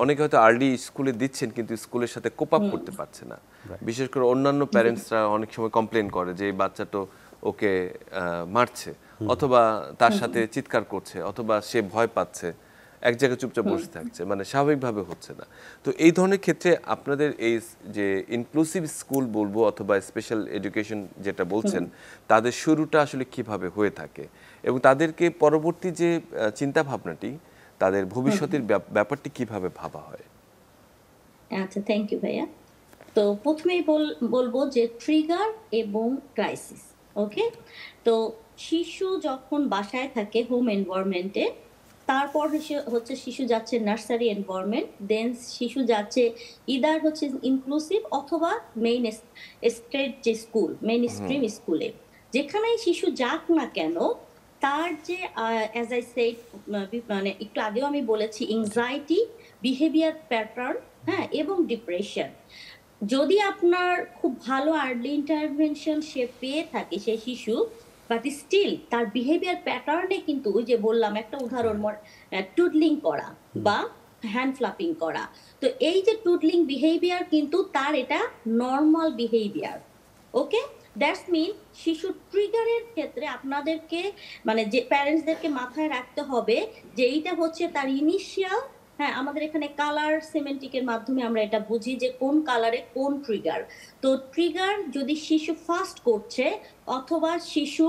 অনেকে হয়তো আর্লি স্কুলে দিচ্ছেন কিন্তু স্কুলের সাথে কোপ আপ করতে পারছে না। বিশেষ করে অন্যান্য প্যারেন্টসরা অনেক সময় কমপ্লেন করে যে এই বাচ্চা তো ওকে মারছে, অথবা তার সাথে চিৎকার করছে, অথবা সে ভয় পাচ্ছে, এক জায়গায় চুপচাপ বসে থাকছে, মানে স্বাভাবিকভাবে হচ্ছে না। তো এই ধরনের ক্ষেত্রে আপনাদের এই যে ইনক্লুসিভ স্কুল বলবো অথবা স্পেশাল এডুকেশন যেটা বলছেন, তাদের শুরুটা আসলে কিভাবে হয়ে থাকে এবং তাদেরকে পরবর্তী যে চিন্তা ভাবনাটি, তাদের ভবিষ্যতের ব্যাপারটি কিভাবে ভাবা হয়? আচ্ছা, থ্যাংক ইউ ভাইয়া। তো প্রথমেই বলবো যে ট্রিগার এবং ক্রাইসিস। ওকে, তো শিশু যখন বাসায় থাকে হোম এনভায়রনমেন্টে, তারপর হচ্ছে শিশু যাচ্ছে নার্সারি এনভায়রনমেন্ট, দেন শিশু যাচ্ছে ইদার হচ্ছে ইনক্লুসিভ অথবা মেইন স্ট্রিট যে স্কুল, মেইন স্ট্রিম স্কুলে। যেখানেই শিশু যাক না কেন, তার যে অ্যাজ আই সেড, মানে একটু আগেও আমি বলেছি, এংজাইটি, বিহেভিয়ার প্যাটার্ন, হ্যাঁ, এবং ডিপ্রেশন, যদি আপনার খুব ভালো আর্লি ইন্টারভেনশন সে পেয়ে থাকে সেই শিশু, বাট স্টিল তার বিহেভিয়ার প্যাটার্নে কিন্তু ওই যে বললাম একটা উদাহরণ, টুডলিং করা বা হ্যান্ড ফ্লাপিং করা, তো এই যে টুডলিং বিহেভিয়ার কিন্তু তার এটা normal behaviour. Okay, that's mean শিশু ট্রিগারের ক্ষেত্রে আপনাদেরকে মানে যে প্যারেন্টসদেরকে মাথায় রাখতে হবে যে এইটা হচ্ছে তার ইনিশিয়াল। হ্যাঁ, আমাদের এখানে কালার সিমেন্টিকের মাধ্যমে আমরা এটা বুঝি যে কোন কালারে কোন ট্রিগার। তো ট্রিগার যদি শিশু ফাস্ট করছে অথবা শিশু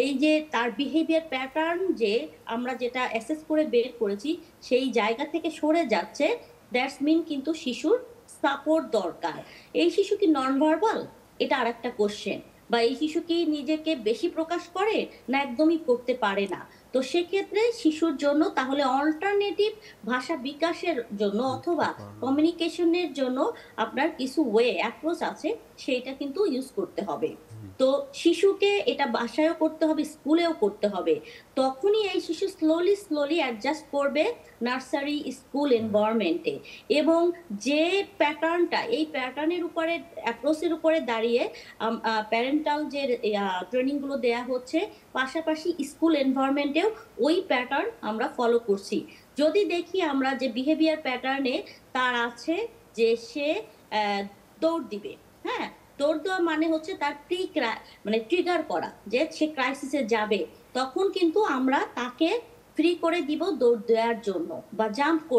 এই যে তার বিহেভিয়ার প্যাটার্ন যে আমরা যেটা অ্যাসেস করে বের করেছি সেই জায়গা থেকে সরে যাচ্ছে, দ্যাটস মিন কিন্তু শিশুর সাপোর্ট দরকার। এই শিশু কি নন ভার্বাল, এটা আর একটা কোশ্চেন। বা এই শিশু কি নিজেকে বেশি প্রকাশ করে না একদমই করতে পারে না, তো সেক্ষেত্রে শিশুর জন্য তাহলে অল্টারনেটিভ ভাষা বিকাশের জন্য অথবা কমিউনিকেশনের জন্য আপনার কিছু অ্যাপ্রোচ আছে, সেইটা কিন্তু ইউজ করতে হবে। তো শিশুকে এটা বাসায়ও করতে হবে, স্কুলেও করতে হবে। তখনই এই শিশু স্লোলি স্লোলি অ্যাডজাস্ট করবে নার্সারি স্কুল এনভায়রনমেন্টে। এবং যে প্যাটার্নটা, এই প্যাটার্নের উপরে অ্যাপ্রোচের উপরে দাঁড়িয়ে প্যারেন্টাল যে ট্রেনিংগুলো দেয়া হচ্ছে, পাশাপাশি স্কুল এনভায়রনমেন্টেও ওই প্যাটার্ন আমরা ফলো করছি। যদি দেখি আমরা যে বিহেভিয়ার প্যাটার্নে তার আছে যে সে দৌড় দিবে, হ্যাঁ, দৌড় দেওয়া মানে হচ্ছে তার মানে ট্রিগার করা যে সে ক্রাইসিসে যাবে, তখন কিন্তু আমরা তাকে ফ্রি করে দিব দৌড় দেওয়ার জন্য বা জাম্প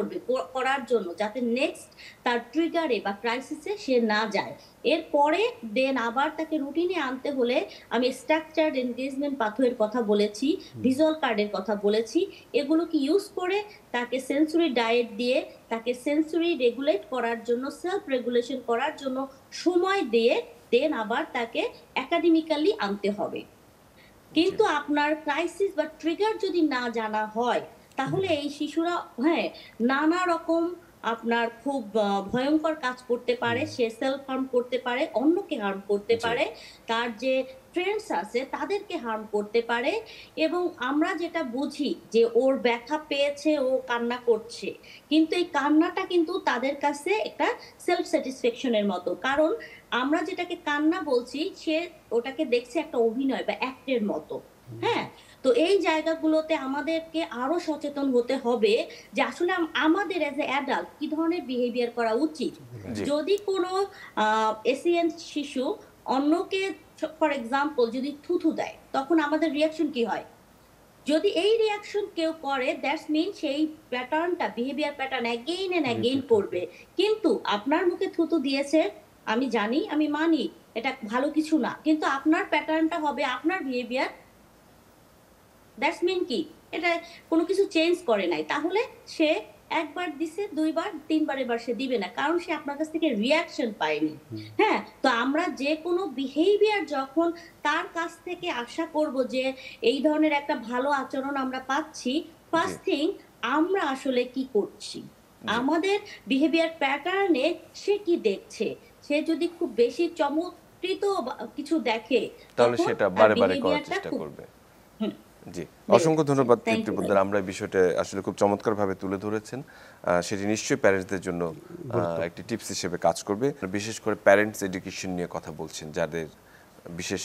করার জন্য, যাতে নেক্সট তার ট্রিগারে বা ক্রাইসিসে সে না যায়। এরপরে দেন আবার তাকে রুটিনে আনতে হলে আমি স্ট্রাকচার্ড এনগেজমেন্ট পাথওয়ের কথা বলেছি, ভিজুয়াল কার্ডের কথা বলেছি, এগুলোকে ইউজ করে তাকে সেন্সরি ডায়েট দিয়ে তাকে সেন্সরি রেগুলেট করার জন্য, সেলফ রেগুলেশন করার জন্য সময় দিয়ে দেন আবার তাকে একাডেমিক্যালি আনতে হবে। কিন্তু আপনার ক্রাইসিস বা ট্রিগার যদি না জানা হয়, তাহলে এই শিশুরা হ্যাঁ নানা রকম আপনার খুব ভয়ঙ্কর কাজ করতে পারে, সে সেলফ হার্ম করতে পারে, অন্যকে হার্ম করতে পারে, তার যে ফ্রেন্ডস আছে তাদেরকে হার্ম করতে পারে। এবং আমরা যেটা বুঝি যে ওর ব্যথা পেয়েছে, ও কান্না করছে, কিন্তু এই কান্নাটা কিন্তু তাদের কাছে একটা সেলফ স্যাটিসফ্যাকশনের মতো, কারণ আমরা যেটাকে কান্না বলছি সে ওটাকে দেখছে একটা অভিনয় বা অ্যাক্টের মতো। হ্যাঁ, তো এই জায়গাগুলোতে আমাদেরকে আরো সচেতন হতে হবে যে আসলে আমাদের এজ এ অ্যাডাল্ট কি ধরনের বিহেভিয়ার করা উচিত। যদি কোনো এসিএন শিশু অন্যকে ফর এক্সাম্পল যদি থুথু দেয়, তখন আমাদের রিয়াকশন কি হয়? যদি এই রিয়াকশন কেউ করে, দ্যাটস মিন সেই প্যাটার্নটা, behaviour pattern again and again করবে। কিন্তু আপনার মুখে থুতু দিয়েছে, আমি জানি, আমি মানি এটা ভালো কিছু না, কিন্তু আপনার প্যাটার্নটা হবে, আপনার বিহেভিয়ার, দ্যাটস মিন কি এটা কোনো কিছু চেঞ্জ করে নাই, তাহলে সে একবার দিছে, ২ বার, ৩ বারের বার সে দিবে না। কারণ সে আপনার কাছ থেকে রিঅ্যাকশন পায়নি। হ্যাঁ? তো আমরা যেকোনো বিহেভিয়ার যখন তার কাছ থেকে আশা করব যে এই ধরনের একটা ভালো আচরণ আমরা পাচ্ছি, জি, ফার্স্ট থিং আমরা আসলে কি করছি? জি। আমাদের বিহেভিয়ার প্যাটার্নে সে কি দেখছে? সে যদি খুব বেশি চমৎকৃত বা কিছু দেখে, তাহলে তখন সেটা তার বারে, বারে করার বিহেভিয়ারটা চেষ্টা খুব করবে। হুম, জি, বেড়ে অসংখ্য যাচ্ছে। ধন্যবাদ থ্যাংক তৃপ্তি ইউ পোদ্দার। ভাইয়া। আমরা এই বিষয়টা আসলে খুব চমৎকারভাবে তুলে ধরেছেন। সেটি নিশ্চয়ই প্যারেন্টসদের জন্য একটি টিপস হিসেবে কাজ করবে। বিশেষ করে প্যারেন্টস এডুকেশন নিয়ে কথা বলছেন, যাদের বিশেষ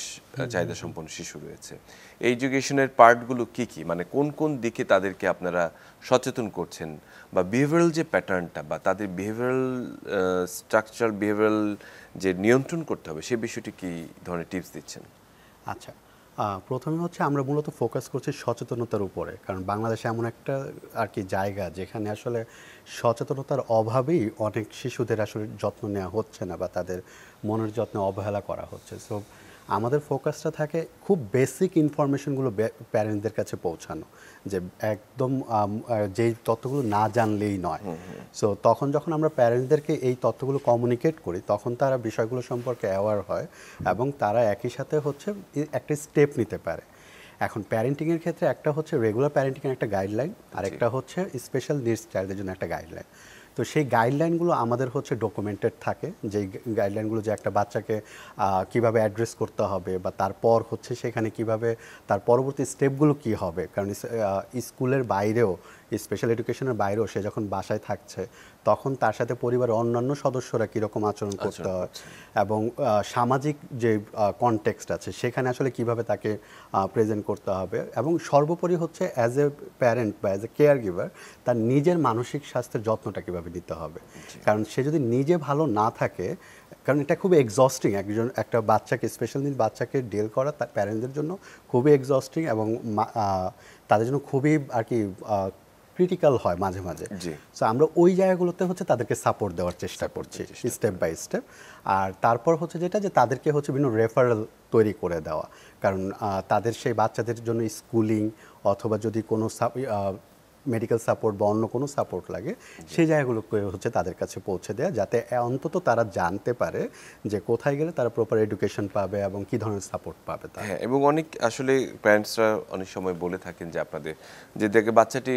চাহিদা সম্পন্ন শিশু রয়েছে। এই এডুকেশনের পার্টগুলো কি কি? মানে কোন কোন দিকে তাদেরকে আপনারা সচেতন করছেন, বা বিহেভিয়ারাল যে প্যাটার্নটা বা তাদের বিহেভিয়ারাল স্ট্রাকচার, বিহেভিয়ারাল যে নিয়ন্ত্রণ করতে হবে, সে বিষয়টি কি ধরনের টিপস দিচ্ছেন? আচ্ছা, প্রথমে হচ্ছে আমরা মূলত ফোকাস করছি সচেতনতার উপরে, কারণ বাংলাদেশে এমন একটা আর কি জায়গা যেখানে আসলে সচেতনতার অভাবেই অনেক শিশুদের আসলে যত্ন নেওয়া হচ্ছে না বা তাদের মনের যত্নে অবহেলা করা হচ্ছে। সো আমাদের ফোকাসটা থাকে খুব বেসিক ইনফরমেশনগুলো প্যারেন্টসদের কাছে পৌঁছানো, যে একদম যেই তথ্যগুলো না জানলেই নয়। সো তখন যখন আমরা প্যারেন্টসদেরকে এই তথ্যগুলো কমিউনিকেট করি, তখন তারা বিষয়গুলো সম্পর্কে অ্যাওয়ার হয় এবং তারা একই সাথে হচ্ছে একটা স্টেপ নিতে পারে। এখন প্যারেন্টিংয়ের ক্ষেত্রে একটা হচ্ছে রেগুলার প্যারেন্টিংয়ের একটা গাইডলাইন, আর একটা হচ্ছে স্পেশাল নিডস চাইল্ডদের জন্য একটা গাইডলাইন। তো সেই গাইডলাইনগুলো আমাদের হচ্ছে ডকুমেন্টেড থাকে, যেই গাইডলাইনগুলো যে একটা বাচ্চাকে কিভাবে অ্যাড্রেস করতে হবে বা তারপর হচ্ছে সেখানে কিভাবে তার পরবর্তী স্টেপগুলো কি হবে। কারণ স্কুলের বাইরেও, স্পেশাল এডুকেশনের বাইরেও সে যখন বাসায় থাকছে, তখন তার সাথে পরিবারের অন্যান্য সদস্যরা কীরকম আচরণ করতে হয় এবং সামাজিক যে কনটেক্সট আছে সেখানে আসলে কিভাবে তাকে প্রেজেন্ট করতে হবে, এবং সর্বোপরি হচ্ছে অ্যাজ এ প্যারেন্ট বা অ্যাজ এ কেয়ার গিভার তার নিজের মানসিক স্বাস্থ্যের যত্নটা কীভাবে নিতে হবে। কারণ সে যদি নিজে ভালো না থাকে, কারণ এটা খুবই এক্সস্টিং, একটা বাচ্চাকে, স্পেশাল নিড বাচ্চাকে ডিল করা তার প্যারেন্টসদের জন্য খুবই এক্সস্টিং এবং তাদের জন্য খুবই আর কি ক্রিটিক্যাল হয় মাঝে মাঝে। জি, সো আমরা ওই জায়গাগুলোতে হচ্ছে তাদেরকে সাপোর্ট দেওয়ার চেষ্টা করছি স্টেপ বাই স্টেপ। আর তারপর হচ্ছে যেটা, যে তাদেরকে হচ্ছে বিভিন্ন রেফারেল তৈরি করে দেওয়া, কারণ তাদের সেই বাচ্চাদের জন্য স্কুলিং অথবা যদি কোনো মেডিকেল সাপোর্ট বা অন্য কোনো সাপোর্ট লাগে, সেই জায়গাগুলোকে হচ্ছে তাদের কাছে পৌঁছে দেওয়া, যাতে অন্তত তারা জানতে পারে যে কোথায় গেলে তারা প্রপার এডুকেশন পাবে এবং কী ধরনের সাপোর্ট পাবে তারা। হ্যাঁ, এবং অনেক আসলে প্যারেন্টসরা অনেক সময় বলে থাকেন যে আপনাদের, যে দেখে বাচ্চাটি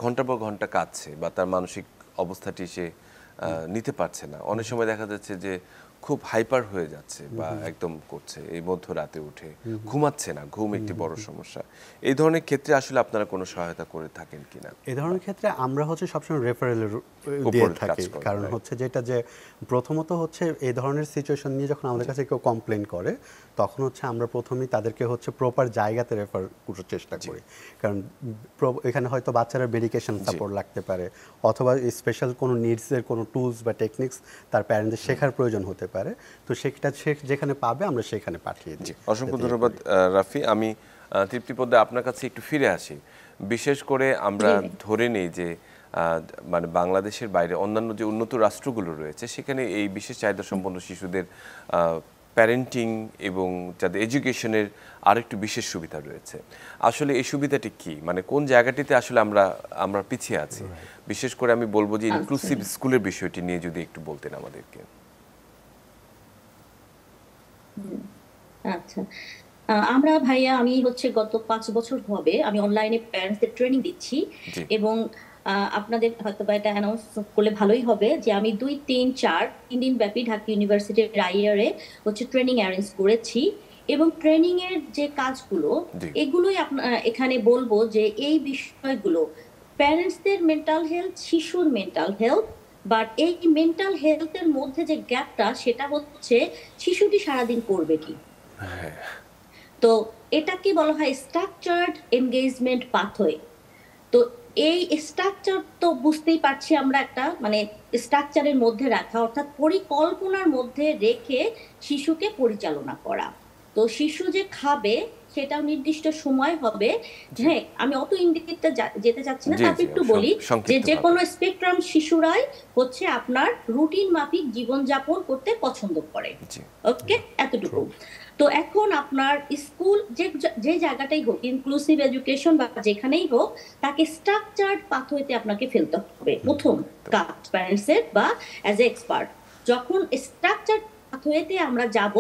ঘন্টার পর ঘন্টা কাঁদছে বা তার মানসিক অবস্থাটি সে নিতে পারছে না। অনেক সময় দেখা যাচ্ছে যে খুব হাইপার হয়ে যাচ্ছে বা একদম করছে, এই মধ্যরাতে উঠে ঘুমাচ্ছে না, ঘুম একটি বড় সমস্যা। এই ধরনের ক্ষেত্রে আসলে আপনারা কোনো সহায়তা করে থাকেন কিনা? এই ধরনের ক্ষেত্রে আমরা হচ্ছে সবসময় রেফারেলের দিয়ে উপরে কাজ থাকি, করেন, কারণ right? হচ্ছে যেটা, যে প্রথমত হচ্ছে এই ধরনের সিচুয়েশন নিয়ে যখন আমাদের কাছে কেউ কমপ্লেন করে, তখন হচ্ছে আমরা প্রথমেই তাদেরকে হচ্ছে প্রপার জায়গাতে রেফার করার চেষ্টা করি। কারণ এখানে হয়তো বাচ্চারা মেডিকেশন সাপোর্ট লাগতে পারে, অথবা স্পেশাল কোনো নিডসের কোনো টুলস বা টেকনিক্স তার প্যারেন্টদের শেখার প্রয়োজন হতে পারে। তো সেটা সে যেখানে পাবে আমরা সেখানে পাঠিয়ে দিই। অসংখ্য ধন্যবাদ রাফি। আমি তৃপ্তিপদে আপনার কাছে একটু ফিরে আসি। বিশেষ করে আমরা ধরে নিই যে মানে বাংলাদেশের বাইরে অন্যান্য যে উন্নত রাষ্ট্রগুলো রয়েছে, সেখানে এই বিশেষ চাহিদা সম্পন্ন শিশুদের প্যারেন্টিং এবং যাদের এডুকেশনের আরেকটু বিশেষ সুবিধা রয়েছে। আসলে এই সুবিধাটি কি, মানে কোন জায়গাটিতে আসলে আমরা পিছিয়ে আছি? বিশেষ করে আমি বলবো যে ইনক্লুসিভ স্কুলের বিষয়টি নিয়ে যদি একটু বলতেন আমাদেরকে। আচ্ছা। আমরা ভাইয়া, আমি হচ্ছে গত ৫ বছর হবে আমি অনলাইনে প্যারেন্টসদের ট্রেনিং দিচ্ছি, জি, এবং আপনাদের হয়তোবা এটা অ্যানাউন্স করলে ভালোই হবে যে আমি ২, ৩, ৪ ৩ দিন ব্যাপী ঢাকা ইউনিভার্সিটির রাইয়ারে হচ্ছে ট্রেনিং অ্যারেঞ্জ করেছি, এবং ট্রেনিং এর যে কাজগুলো জি, এগুলোই এখানে বলবো যে এই বিষয়গুলো প্যারেন্টসদের মেন্টাল হেলথ, শিশুর মেন্টাল হেলথ, বাট এই মেন্টাল হেলথের মধ্যে যে গ্যাপটা সেটা হচ্ছে শিশুটি সারাদিন করবে কি। তো এটাকে বলা হয় স্ট্রাকচার্ড এনগেজমেন্ট পাথওয়ে। তো এই স্ট্রাকচার তো বুঝতেই পারছি আমরা, একটা মানে স্ট্রাকচারের মধ্যে রাখা, অর্থাৎ পরিকল্পনার মধ্যে রেখে শিশুকে পরিচালনা করা। তো শিশু যে খাবে সেটাও নির্দিষ্ট সময় হবে। হ্যাঁ, আমি অত ইনডিটেইলটা যেতে চাচ্ছি না, জি তারপর জি একটু বলি যে সংক্ষিপ্ত যে কোনো স্পেকট্রাম শিশুরাই হচ্ছে আপনার রুটিন মাফিক জীবনযাপন করতে পছন্দ করে। জি ওকে, এতটুকু। তো এখন আপনার স্কুল যে যে জায়গাটাই হোক, ইনক্লুসিভ এডুকেশন বা যেখানেই হোক, তাকে স্ট্রাকচার্ড পাথওয়েতে আপনাকে ফেলতে হবে প্রথম কাজ প্যারেন্টসের বা অ্যাজ এ এক্সপার্ট। যখন স্ট্রাকচার্ড পাথওয়েতে আমরা যাব,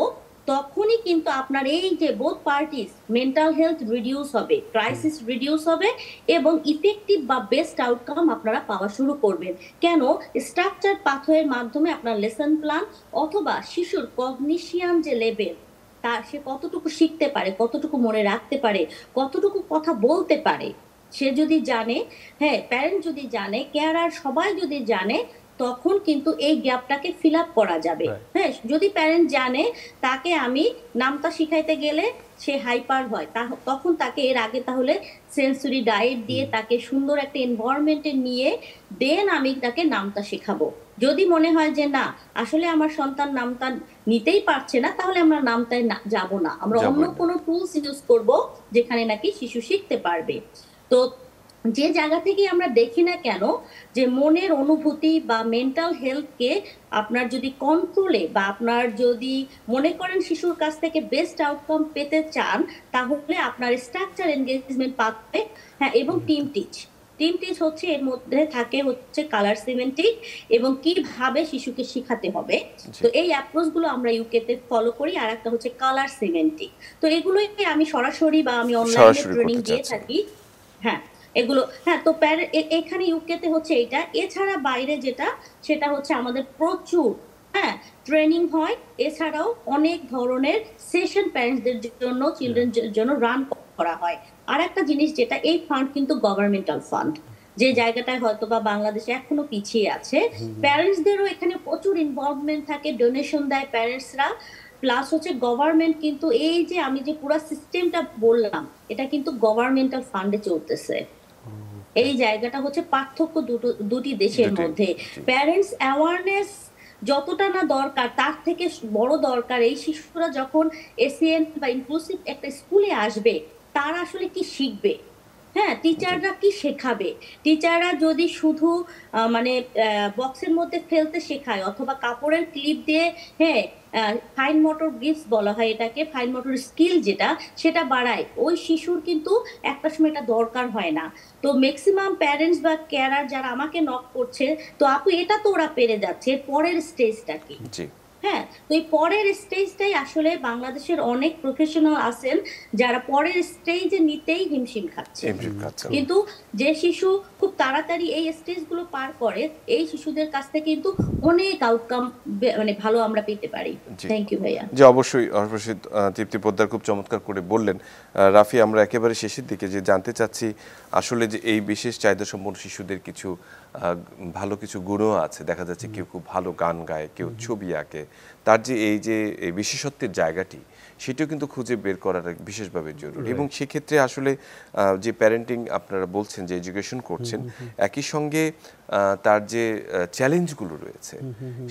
তখনই কিন্তু আপনার এই যে both parties mental health reduce হবে, ক্রাইসিস রিডিউস হবে এবং ইফেক্টিভ বা বেস্ট আউটকাম আপনারা পাওয়া শুরু করবেন। কেন? স্ট্রাকচার পাথওয়ের মাধ্যমে আপনার লেসন প্ল্যান অথবা শিশুর কগনিশিয়ান যে লেভেল, তা সে কতটুকু শিখতে পারে, কতটুকু মনে রাখতে পারে, কতটুকু কথা বলতে পারে, সে যদি জানে, হ্যাঁ প্যারেন্ট যদি জানে, কেয়ারার সবাই যদি জানে, তখন কিন্তু এই গ্যাপটাকে ফিল আপ করা যাবে। হ্যাঁ, যদি প্যারেন্ট জানে তাকে আমি নামতা শিখাইতে গেলে সে হাইপার হয়, তখন তাকে এর আগে তাহলে সেন্সরি ডায়েট দিয়ে তাকে সুন্দর একটা এনভায়রনমেন্টে নিয়ে দেন আমি তাকে নামতা শেখাবো। যদি মনে হয় যে না, আসলে আমার সন্তান নামতা নিতেই পারছে না, তাহলে আমরা নামতায় যাব না, আমরা অন্য কোনো টুলস ইউজ করব যেখানে নাকি শিশু শিখতে পারবে। তো যে জায়গা থেকে আমরা দেখি না কেন যে মনের অনুভূতি বা মেন্টাল হেলথকে আপনার যদি কন্ট্রোলে বা আপনার যদি মনে করেন শিশুর কাছ থেকে বেস্ট আউটকাম পেতে চান, তাহলে আপনার স্ট্রাকচার এনগেজমেন্ট পাবে। হ্যাঁ, এবং টিম টিচ হচ্ছে, এর মধ্যে থাকে হচ্ছে কালার সিমেন্টিক এবং কিভাবে শিশুকে শিখাতে হবে। তো এই অ্যাপ্রোচ গুলো আমরা ইউকেতে ফলো করি। আর একটা হচ্ছে কালার সিমেন্টিক। তো এগুলোই আমি সরাসরি বা আমি অনলাইনে ট্রেনিং দিয়ে থাকি। হ্যাঁ, এগুলো, হ্যাঁ। তো এখানে ইউকেতে হচ্ছে এটা। এছাড়া বাইরে যেটা, সেটা হচ্ছে আমাদের প্রচুর হ্যাঁ ট্রেনিং হয়। এছাড়াও অনেক ধরনের সেশন প্যারেন্টসদের জন্য, চিলড্রেনদের জন্য রান করা হয়। আর একটা জিনিস যেটা, এই ফান্ড কিন্তু গভর্নমেন্টাল ফান্ড, যে জায়গাটায় হয়তো বা বাংলাদেশে এখনো পিছিয়ে আছে। প্যারেন্টসদেরও এখানে প্রচুর ইনভলভমেন্ট থাকে, ডোনেশন দেয় প্যারেন্টসরা। প্লাস হচ্ছে গভর্নমেন্ট কিন্তু এই যে আমি যে পুরো সিস্টেমটা বললাম, এটা কিন্তু গভর্নমেন্টাল ফান্ডে চলতেছে। এই জায়গাটা হচ্ছে পার্থক্য দুটি দেশের মধ্যে। প্যারেন্টস অ্যাওয়ারনেস যতটা না দরকার, তার থেকে বড় দরকার এই শিশুরা যখন এসিএন বা ইনক্লুসিভ একটা স্কুলে আসবে, তারা আসলে কি শিখবে। হ্যাঁ, টিচাররা কি শেখাবে। টিচাররা যদি শুধু মানে বক্সের মধ্যে ফেলতে শেখায় অথবা কাপড়ের ক্লিপ দিয়ে, হ্যাঁ ফাইন মোটর গিফটস বলা হয় এটাকে, ফাইন মোটর স্কিল যেটা, সেটা বাড়ায়, ওই শিশুর কিন্তু একটা সময় এটা দরকার হয় না। তো ম্যাক্সিমাম প্যারেন্টস বা কেয়ারার যারা আমাকে নক করছে, তো আপু এটা তো ওরা পেরে যাচ্ছে, পরের স্টেজটা কি। হ্যাঁ, তো এই পরের স্টেজটাই আসলে বাংলাদেশের অনেক প্রফেশনাল আছেন যারা পরের স্টেজে নিতেই হিমশিম খাচ্ছে। কিন্তু যে শিশু খুব তাড়াতাড়ি এই স্টেজগুলো পার করে, এই শিশুদের কাছ থেকে কিন্তু অনেক আউটকাম মানে ভালো আমরা পেতে পারি। থ্যাংক ইউ ভাইয়া। জি, অবশ্যই অবশ্যই তৃপ্তি পোদ্দার খুব চমৎকার করে বললেন। রাফি, আমরা একেবারে শেষের দিকে যে জানতে চাচ্ছি আসলে যে এই বিশেষ চাহিদা সম্পন্ন শিশুদের কিছু ভালো কিছু গুণও আছে, দেখা যাচ্ছে কেউ খুব ভালো গান গায়, কেউ ছবি আঁকে, তার যে এই যে বিশেষত্বের জায়গাটি, সেটাও কিন্তু খুঁজে বের করাটা বিশেষভাবে জরুরি। এবং সেক্ষেত্রে আসলে যে প্যারেন্টিং আপনারা বলছেন, যে এডুকেশন করছেন, একই সঙ্গে তার যে চ্যালেঞ্জগুলো রয়েছে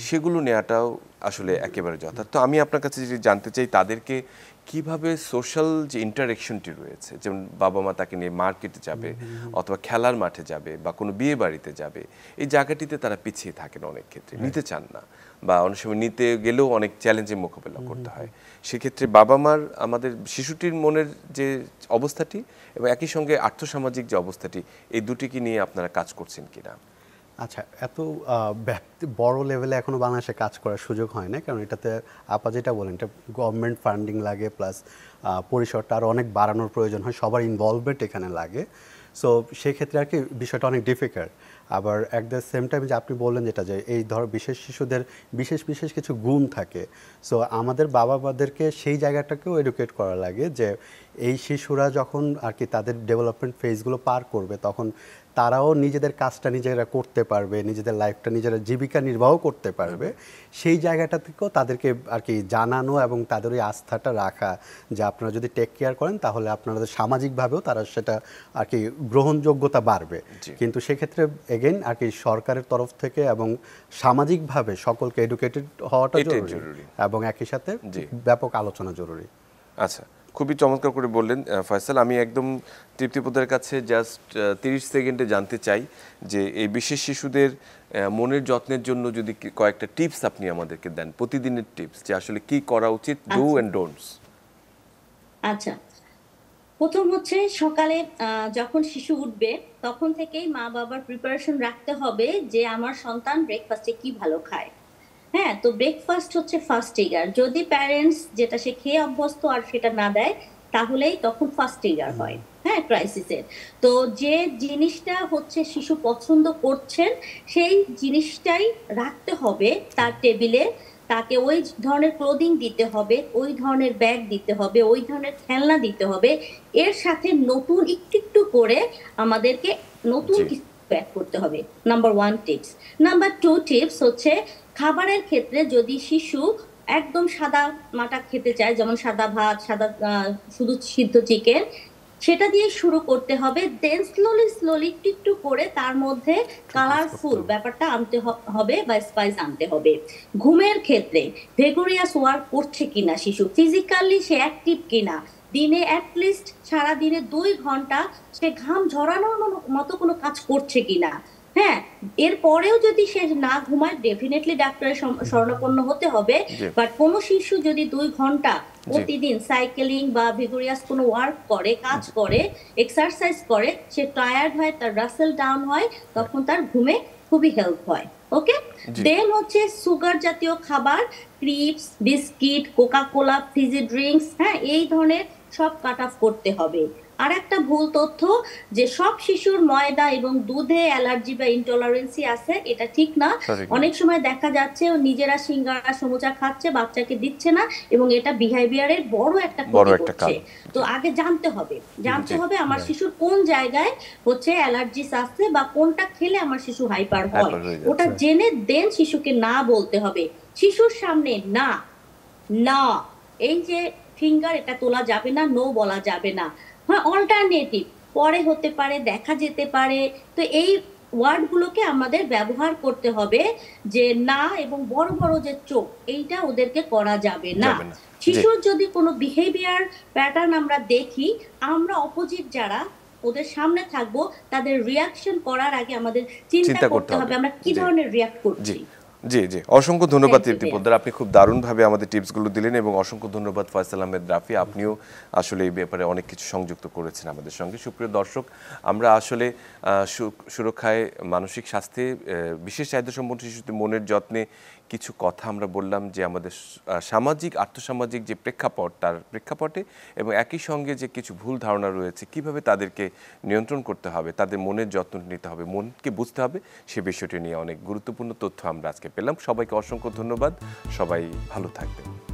সেগুলো নেওয়াটাও আসলে একেবারে যথার্থ। তো আমি আপনার কাছে যদি জানতে চাই, তাদেরকে কিভাবে সোশ্যাল যে ইন্টারেকশনটি রয়েছে, যেমন বাবা মা তাকে নিয়ে মার্কেটে যাবে অথবা খেলার মাঠে যাবে বা কোনো বিয়ে বাড়িতে যাবে, এই জায়গাটিতে তারা পিছিয়ে থাকেন, অনেক ক্ষেত্রে নিতে চান না, বা অনেক সময় নিতে গেলেও অনেক চ্যালেঞ্জের মোকাবেলা করতে হয়। সেক্ষেত্রে বাবা মার, আমাদের শিশুটির মনের যে অবস্থাটি এবং একই সঙ্গে আর্থসামাজিক যে অবস্থাটি, এই দুটিকে নিয়ে আপনারা কাজ করছেন কিনা? আচ্ছা, এত বড় লেভেলে এখনো বাংলাদেশে কাজ করার সুযোগ হয় না, কারণ এটাতে আপা যেটা বলেন, এটা গভর্নমেন্ট ফান্ডিং লাগে, প্লাস পরিসরটা আরও অনেক বাড়ানোর প্রয়োজন হয়, সবার ইনভলভমেন্ট এখানে লাগে। সো সেক্ষেত্রে আর কি বিষয়টা অনেক ডিফিকাল্ট। আবার অ্যাট দ্য সেম টাইম যে আপনি বললেন যেটা, যে এই বিশেষ শিশুদের বিশেষ বিশেষ কিছু গুণ থাকে। সো আমাদের বাবা মাদেরকে সেই জায়গাটাকেও এডুকেট করা লাগে যে এই শিশুরা যখন আর কি তাদের ডেভেলপমেন্ট ফেজগুলো পার করবে, তখন তারাও নিজেদের কাজটা নিজেরা করতে পারবে, নিজেদের লাইফটা নিজেরা জীবিকা নির্বাহ করতে পারবে। সেই জায়গাটা থেকেও তাদেরকে আর কি জানানো এবং তাদের ওই আস্থাটা রাখা যে আপনারা যদি টেক কেয়ার করেন, তাহলে আপনাদের সামাজিকভাবেও তারা সেটা আর কি গ্রহণযোগ্যতা বাড়বে। কিন্তু সেক্ষেত্রে এগেইন আর কি সরকারের তরফ থেকে এবং সামাজিকভাবে সকলকে এডুকেটেড হওয়াটা জরুরি, এবং একই সাথে ব্যাপক আলোচনা জরুরি। আচ্ছা, খুবই চমৎকার করে বললেন ফয়সাল। আমি একদম তৃপ্তিপদের কাছে জাস্ট 30 সেকেন্ডে জানতে চাই যে এই বিশেষ শিশুদের মনের যত্নের জন্য যদি কয়েকটা টিপস আপনি আমাদেরকে দেন, প্রতিদিনের টিপস, যে আসলে কি করা উচিত, ডু আচ্ছা অ্যান্ড ডোন্টস। আচ্ছা প্রথম হচ্ছে সকালে যখন শিশু উঠবে তখন থেকেই মা বাবার প্রিপারেশন রাখতে হবে যে আমার সন্তান ব্রেকফাস্টে কি ভালো খায়। হ্যাঁ, তো ব্রেকফাস্ট হচ্ছে ফার্স্ট ট্রিগার। যদি প্যারেন্টস যেটা সে খেয়ে অভ্যস্ত আর সেটা না দেয় তাহলেই তখন ফার্স্ট ট্রিগার হয়, হ্যাঁ, ক্রাইসিসের। তো যে জিনিসটা হচ্ছে শিশু পছন্দ করছেন সেই জিনিসটাই রাখতে হবে তার টেবিলে। তাকে ওই ধরনের ক্লোদিং দিতে হবে, ওই ধরনের ব্যাগ দিতে হবে, ওই ধরনের খেলনা দিতে হবে। এর সাথে নতুন একটু একটু করে আমাদেরকে নতুন জি। কিছু অ্যাড করতে হবে। Number 1 tips. নাম্বার 2 টিপস হচ্ছে খাবারের ক্ষেত্রে যদি শিশু একদম সাদা মাটা খেতে চায়, যেমন সাদা ভাত, সাদা শুধু সিদ্ধ চিকেন, সেটা দিয়ে শুরু করতে হবে। দেন স্লোলি স্লোলি একটু একটু করে তার মধ্যে কালারফুল ব্যাপারটা আনতে হবে বা স্পাইস আনতে হবে। ঘুমের ক্ষেত্রে ভেগোরিয়াস ওয়ার্ক করছে কিনা শিশু, ফিজিক্যালি সে অ্যাক্টিভ কিনা, দিনে অ্যাটলিস্ট সারা দিনে 2 ঘন্টা সে ঘাম ঝরানোর মতো কোনো কাজ করছে কিনা। হ্যাঁ, এরপরেও যদি সে না ঘুমায় ডেফিনেটলি ডাক্তারের শরণাপন্ন হতে হবে। জি বাট কোনো শিশু যদি 2 ঘন্টা জি প্রতিদিন সাইকেলিং বা ভিগোরিয়াস কোনো ওয়ার্ক করে, কাজ জি করে, এক্সারসাইজ করে, সে টায়ার্ড হয়, তার রাসেল ডাউন হয়, তখন তার ঘুমে খুবই হেল্প হয়। ওকে। জি দেন হচ্ছে সুগার জাতীয় খাবার, crisps, biscuit, Coca Cola, fizzy drinks, হ্যাঁ, এই ধরনের সব কাট অফ করতে হবে। আর একটা ভুল তথ্য যে সব শিশুর ময়দা এবং দুধে অ্যালার্জি বা ইনটলারেন্সি আছে, এটা ঠিক না। সঠিক না। অনেক সময় দেখা যাচ্ছে ও নিজেরা সিঙ্গারা সমুচা খাচ্ছে, বাচ্চাকে দিচ্ছে না, এবং এটা বিহেভিয়ারের বড় একটা বড় ক্ষতি একটা করছে। কারণ। তো আগে জানতে হবে, জি আমার রাইট। শিশুর কোন জায়গায় হচ্ছে অ্যালার্জিস আছে বা কোনটা খেলে আমার শিশু হাইপার হয়, হাইপার হয়ে ওটা যাচ্ছে। রাইট। জেনে দেন শিশুকে না বলতে হবে। শিশুর সামনে না, না, এই যে ফিঙ্গার, এটা তোলা যাবে না, নো বলা যাবে না। হ্যাঁ, অল্টারনেটিভ পরে হতে পারে, দেখা যেতে পারে। তো এই ওয়ার্ডগুলোকে আমাদের ব্যবহার করতে হবে যে না, এবং বড় বড় যে চোখ, এইটা ওদেরকে করা যাবে না। যাবে না। জি, শিশুর যদি কোনো বিহেভিয়ার প্যাটার্ন আমরা দেখি, আমরা অপোজিট যারা ওদের সামনে থাকবো তাদের রিয়াকশন করার আগে আমাদের চিন্তা চিন্তা করতে করতে হবে। হবে আমরা কি জি ধরনের রিয়াক্ট জি করছি। জি জি অসংখ্য ধন্যবাদ থ্যাংক ইউ তৃপ্তি ভাইয়া। পোদ্দার, আপনি খুব দারুণভাবে আমাদের টিপসগুলো দিলেন, এবং অসংখ্য ধন্যবাদ ফয়সাল আহমেদ রাফি, আপনিও আসলে এই ব্যাপারে অনেক কিছু সংযুক্ত করেছেন আমাদের সঙ্গে। সুপ্রিয় দর্শক, আমরা আসলে সুরক্ষায়, মানসিক স্বাস্থ্যে, বিশেষ চাহিদা সম্পন্ন শিশুদের মনের যত্নে কিছু কথা আমরা বললাম, যে আমাদের সামাজিক, আর্থসামাজিক যে প্রেক্ষাপট, তার প্রেক্ষাপটে, এবং একই সঙ্গে যে কিছু ভুল ধারণা রয়েছে, কিভাবে তাদেরকে নিয়ন্ত্রণ করতে হবে, তাদের মনের যত্ন নিতে হবে, মনকে বুঝতে হবে, সে বিষয়টি নিয়ে অনেক গুরুত্বপূর্ণ তথ্য আমরা আজকে পেলাম। সবাইকে অসংখ্য ধন্যবাদ, সবাই ভালো থাকবেন।